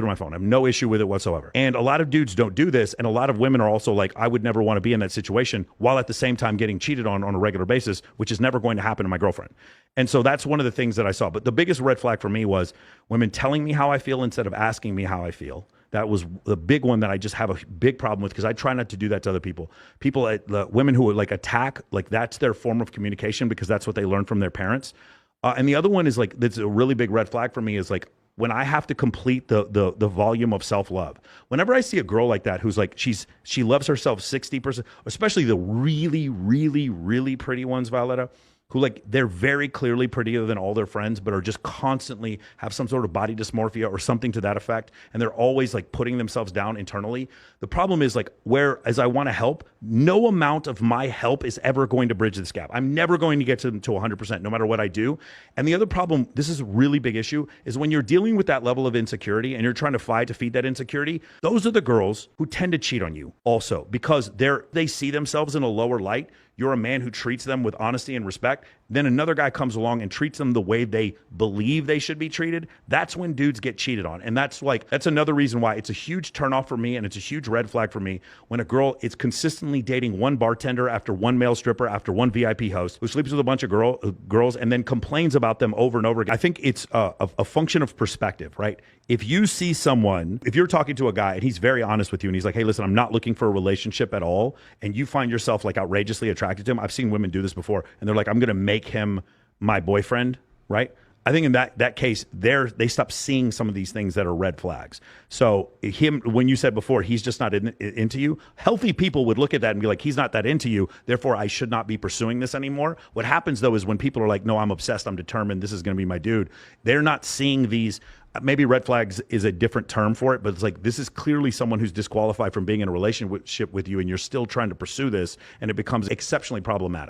to my phone. I have no issue with it whatsoever. And a lot of dudes don't do this. And a lot of women are also like, I would never want to be in that situation, while at the same time getting cheated on a regular basis, which is never going to happen to my girlfriend. And so that's one of the things that I saw. But the biggest red flag for me was women telling me how I feel instead of asking me how I feel. That was the big one that I just have a big problem with, because I try not to do that to other people. Women who would like attack, like that's their form of communication because that's what they learned from their parents. And the other one is like, that's a really big red flag for me, is like when I have to complete the volume of self-love. Whenever I see a girl like that who's like, she loves herself 60%, especially the really, really, really pretty ones, Violetta, who like they're very clearly prettier than all their friends, but are just constantly have some sort of body dysmorphia or something to that effect, and they're always like putting themselves down internally. The problem is like, whereas I want to help, no amount of my help is ever going to bridge this gap. I'm never going to get to them to 100%, no matter what I do. And the other problem, this is a really big issue, is when you're dealing with that level of insecurity and you're trying to fight to feed that insecurity, those are the girls who tend to cheat on you also, because they see themselves in a lower light. You're a man who treats them with honesty and respect. Then another guy comes along and treats them the way they believe they should be treated. That's when dudes get cheated on. And that's another reason why it's a huge turnoff for me, and it's a huge red flag for me when a girl is consistently dating one bartender after one male stripper after one VIP host who sleeps with a bunch of girls and then complains about them over and over again. I think it's a function of perspective, right? If you see someone, if you're talking to a guy and he's very honest with you and he's like, hey, listen, I'm not looking for a relationship at all, and you find yourself like outrageously attracted to him. I've seen women do this before, and they're like, I'm going to make him my boyfriend, right? I think in that case, they stop seeing some of these things that are red flags. So when you said before, he's just not into you, healthy people would look at that and be like, he's not that into you, therefore I should not be pursuing this anymore. What happens though is when people are like, no, I'm obsessed, I'm determined, this is going to be my dude, they're not seeing these. Maybe red flags is a different term for it, but it's like, this is clearly someone who's disqualified from being in a relationship with you, and you're still trying to pursue this, and it becomes exceptionally problematic.